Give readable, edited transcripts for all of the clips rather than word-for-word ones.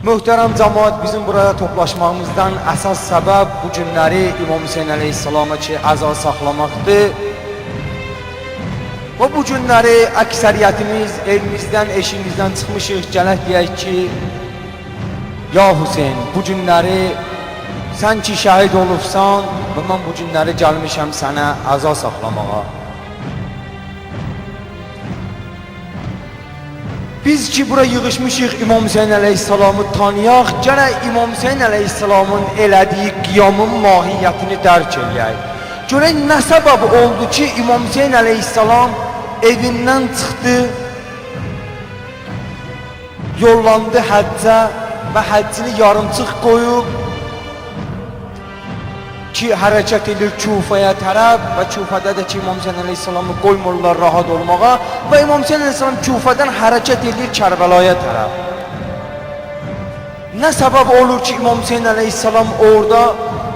Muhterem cemaat, bizim buraya toplaşmamızdan əsas səbəb bu günləri İmam Hüseyin əleyhissalama ki əza saxlamaqdır. Və bu günləri əksəriyyətimiz evimizdən, eşimizdən çıxmışıq, gələk deyək ki, ya Hüseyin, bu günləri sən ki şəhid olubsan və mən bu günləri gəlmişəm sənə əza saxlamağa. Biz ki bura yığışmışıq İmam Hüseyin əleyhissalamı tanıyaq, gərək İmam Hüseyin əleyhissalamın elədiyi qiyamın mahiyyətini dərk eləyək. Görək nə səbəb oldu ki İmam Hüseyin əleyhissalam evindən çıxdı, yollandı həccə və həccini yarımçıq qoyub ki hərəkət edir Kufaya tərəf və Kufada da ki İmam Hüseyin əleyhissalamı qoymurlar rahat olmağa və İmam Hüseyin əleyhissalam Kufadan hərəkət edir Kərbəlaya tərəf. Nə səbəb olur ki İmam Hüseyin əleyhissalam orada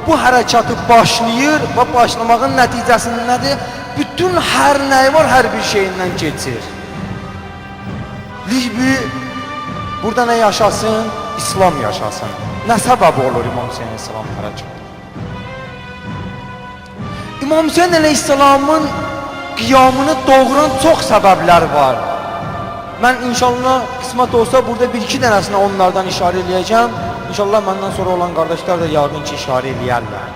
bu hərəkatı başlayır və başlamağın nəticəsində nədir? Bütün hər nəyi var, hər bir şeyindən geçir. Libi burada nə yaşasın? İslam yaşasın. Nə səbəb olur İmam Hüseyin əleyhissalam hərəkatı? İmam Hüseyin əleyhissalamın qiyamını doğuran çox səbəblər var. Mən inşallah qismət olsa burada bir-iki dənəsinə onlardan işarə eləyəcəm. İnşallah məndən sonra olan qardaşlar da yaqın ki işarə eləyərlər.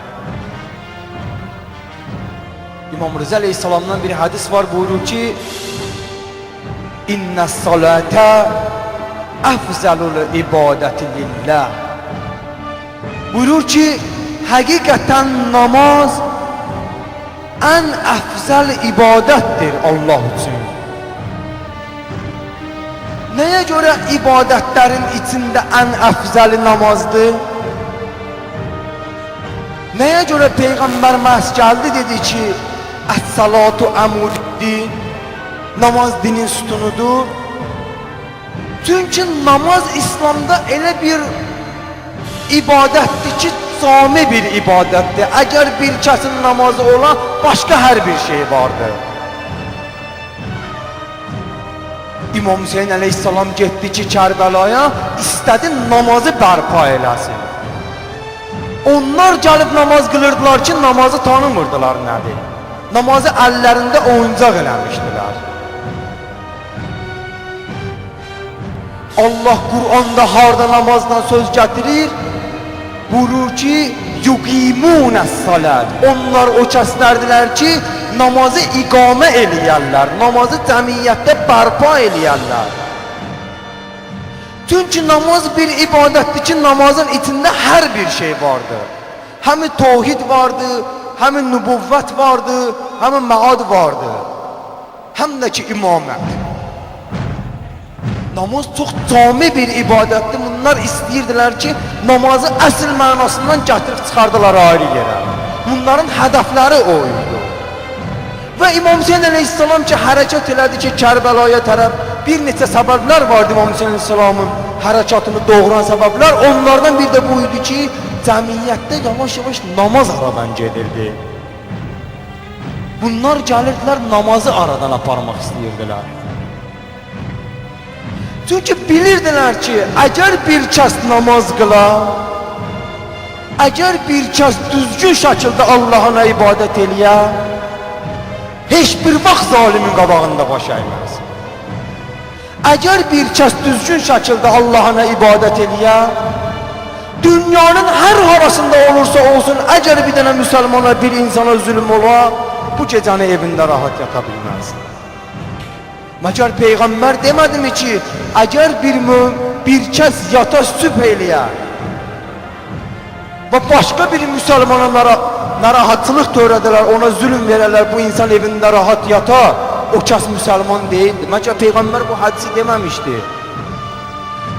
İmam Rıza əleyhissalamdan bir hədis var, buyurur ki İnnəs-salətə əfzəlul ibadəti lillah. Buyurur ki həqiqətən namaz ən əfzəl ibadətdir Allah üçün. Nəyə görə ibadətlərin içində ən əfzəli namazdır? Nəyə görə Peyğəmbər məhz gəldi dedi ki Əs-salatu əmuddin, namaz dinin sütunudur. Çünki namaz İslamda elə bir ibadətdir ki cami bir ibadətdir. Əgər bir kəsin namazı ola, başqa hər bir şey vardır. İmam Hüseyin əleyhissalam getdi ki Kərbəlaya, istədi namazı bərpa eləsin. Onlar gəlib namaz qılırdılar ki namazı tanımırdılar nədir? Namazı əllərində oyuncaq eləmişdilər. Allah Qur'anda harda namazdan söz gətirir? Buyurur ki yuqimunəs-salat. Onlar o kəslərdilər ki namazı iqamə eləyərlər, namazı cəmiyyətdə bərpa eləyərlər. Çünki namaz bir ibadətdir ki namazın içində hər bir şey vardır. Həmin tevhid vardır, həmin nübüvvət vardır, həmin məad vardır. Həm də ki imamət. Namaz çox cami bir ibadətdir. Bunlar istəyirdilər ki namazı əsl mənasından gətirib çıxardılar ayrı yerə. Bunların hədəfləri o idi. Və İmam Hüseyin əleyhissalam ki hərəkət elədi ki Kərbəlaya tərəf, bir neçə səbəblər vardı İmam Hüseyin əleyhissalamın hərəkatını doğuran səbəblər. Onlardan bir də bu idi ki cəmiyyətdə yavaş-yavaş namaz aradan gedirdi. Bunlar gəlirdilər namazı aradan aparmaq istəyirdilər. Çünki bilirdilər ki əgər bir kəs namaz qıla, əgər bir kəs düzgün şəkildə Allah'a ibadət eləyə, heç bir vaxt zalimin qabağında baş əyməz. Əgər bir kəs düzgün şəkildə Allah'a ibadət eləyə, dünyanın hər harasında olursa olsun, əgər bir dənə müsəlmana, bir insana zülm ola, bu gecəni evində rahat yata bilməz. Məgər Peyğəmbər demədimi ki, əgər bir kəs yata sübh eləyə və başqa bir müsəlmana narahatlıq törədilər, ona zülm verərlər, bu insan evində rahat yata, o kəs müsəlman deyildir. Məgər Peyğəmbər bu hədisi deməmişdir.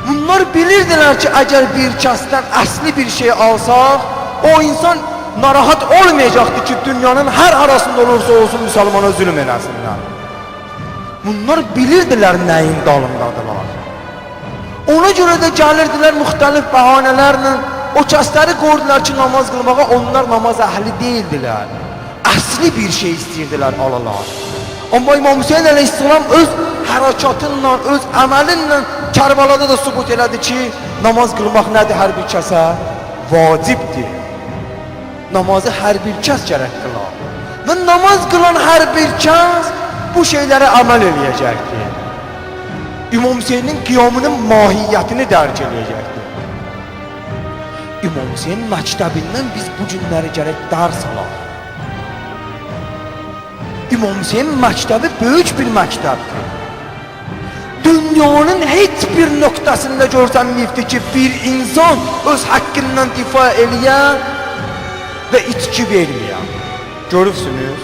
Bunlar bilirdilər ki, əgər bir kəsdən əsli bir şey alsaq, o insan narahat olmayacaqdır ki, dünyanın hər arasında olursa olsun müsəlmana zülm eləsinlər. Bunlar bilirdilər nəyin dalındadılar. Ona görə də gəlirdilər müxtəlif bəhanələrlə, o kəsləri qoydular ki namaz qılmağa, onlar namaz əhli deyildilər. Əsli bir şey istəyirdilər alalar. Amma İmam Hüseyin əleyhissalam öz hərəkatınla, öz əməlinlə Kərbalada da sübut elədi ki, namaz qılmaq nədir hər bir kəsə? Vacibdir. Namazı hər bir kəs gərək qılar. Və namaz qılan hər bir kəs bu şeylərə əməl eləyəcəkdir. İmam Hüseynin qiyamının mahiyyətini dərk eləyəcəkdir. İmam Hüseyin məktəbindən biz bu günləri gərək dərs alaq. İmam Hüseyin məktəbi böyük bir məktəbdir. Dünyanın heç bir nöqtəsində görsənməyibdir ki, bir insan öz haqqından difa eləyər və içki verməyər. Görürsünüz?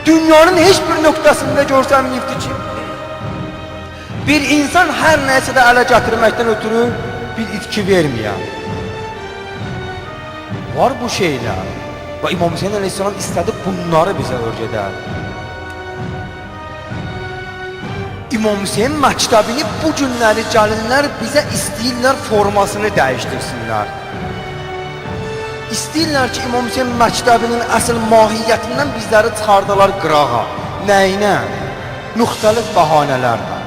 Dünyanın heç bir nöqtəsində görsənməyibdir ki, bir insan hər nəyəsə də ələ gətirməkdən ötürü bir içki verməyər. Var bu şeylər. Və İmam Hüseyin əleyhissalam istədi bunları bizə öyrədər. İmam Hüseyin məktəbini bu günləri gəlinlər bizə istəyirlər formasını dəyişdirsinlər. İstəyirlər ki, İmam Hüseyin məktəbinin əsl mahiyyətindən bizləri çıxardılar qırağa. Nəyinə? Müxtəlif bəhanələrlə.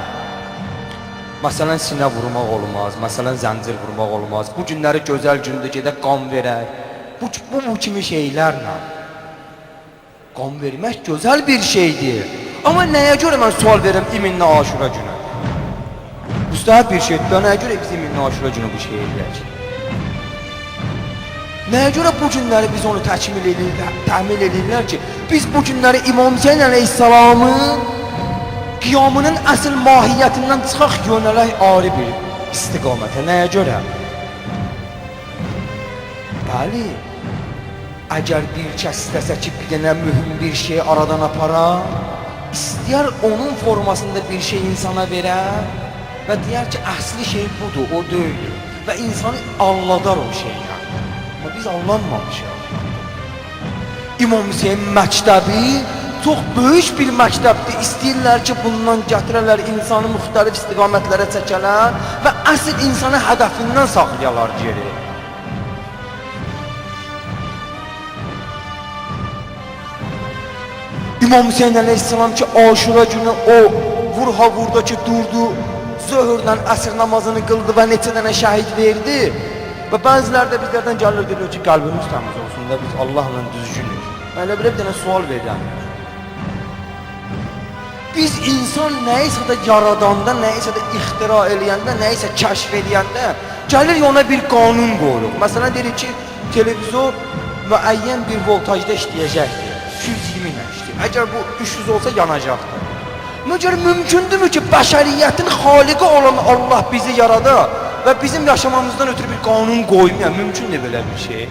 Məsələn, sinə vurmaq olmaz, məsələn, zəncir vurmaq olmaz. Bu günləri gözəl gündə gedə qan verək. Bu kimi şeylərlə. Qan vermək gözəl bir şeydir. Amma nəyə görə mən sual verirəm İminlə Aşura günü? Müstəhəb bir şeydir. Nəyə görə biz İminlə Aşura günü bu şey edək? Nəyə görə bu günləri biz onu təmin edirlər ki, biz bu günləri İmam Hüseyin əleyhissalamın qiyamının əsl mahiyyətindən çıxaq yönələk ayrı bir istiqamətə. Nəyə görə? Bəli, əgər bir kəs istəsə ki, bir dənə mühüm bir şey aradan apara, istəyər onun formasında bir şey insana verər və deyər ki, əsli şey budur, o deyil və insanı alladar o şeylə. Amma biz allanmamışıq. İmam Hüseyin məktəbi çox böyük bir məktəbdir. İstəyirlər ki, bundan gətirələr insanı müxtəlif istiqamətlərə çəkələr və əsl insanı hədəfindən saxlayalar geri. İmam Hüseyin əleyhissalam ki, Aşura günü o vurha vurda ki, durdu, zöhrdən əsr namazını qıldı və neçə dənə şəhid verdi. Və bəzilər də bizlərdən gəlir deyir ki, qəlbimiz təmiz olsun da biz Allahla düzgünük. Mən elə bir dənə sual verirəm. Biz insan nəyisə də yaradanda, nəyisə də ixtira eləyəndə, nəyisə kəşf eləyəndə gəlir ona bir qanun qoyuruq. Məsələn, deyirik ki, televizor müəyyən bir voltajda işləyəcəkdir. 220 ilə işləyir. Əgər bu 300 olsa yanacaqdır. Məgər mümkündürmü ki, bəşəriyyətin xaliqi olan Allah bizi yarada və bizim yaşamamızdan ötürü bir qanun qoymayan? Mümkündür belə bir şey.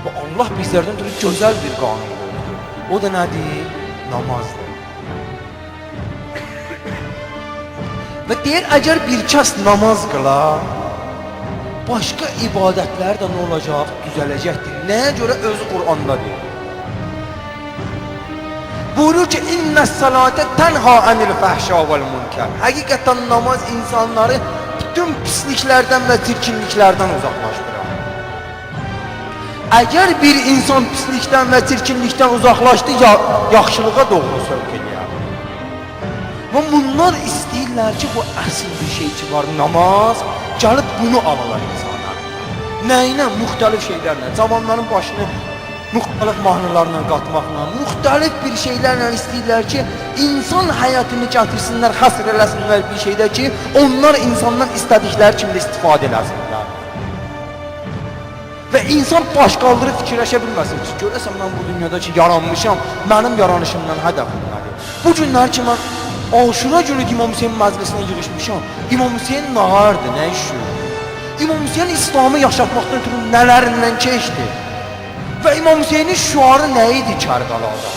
Və Allah bizlərdən ötürü gözəl bir qanun qoydu. O da nədir? Namazdır. Və deyir, əgər bir kəs namaz qılar, başqa ibadətlər də nə olacaq? Düzələcəkdir. Nəyə görə? Özü Qur'anda deyir. Buyurur ki, İnnəs-salate tənha anil fəhşa vəl münkər. Həqiqətən namaz insanları bütün pisliklərdən və çirkinliklərdən uzaqlaşdırır. Əgər bir insan pislikdən və çirkinlikdən uzaqlaşdı, yaxşılığa doğru sövq edir. Və bunlar istəyirlər ki, bu əsl bir şey ki var, namaz, gəlib bunu alalar insanlar. Nəyinə? Müxtəlif şeylərlə, cavanların başını müxtəlif mahnılarla qatmaqla, müxtəlif bir şeylərlə istəyirlər ki, insan həyatını gətirsinlər, həsr eləsinlər bir şeydə ki, onlar insandan istədikləri kimi də istifadə eləsinlər. Və insan baş qaldırıb fikirləşə bilməsin ki, görəsən mən bu dünyada ki, yaranmışam, mənim yaranışımdan hədəfim nədir? Bu günlər ki, mən Aşura günü İmam Hüseyin məclisinə girişmişəm, İmam Hüseyin nağardır, nə işi? İmam Hüseyin İslamı yaşatmaqdan ötürü nələrindən keçdi? Və İmam Hüseynin şüarı nə idi Kərbalada?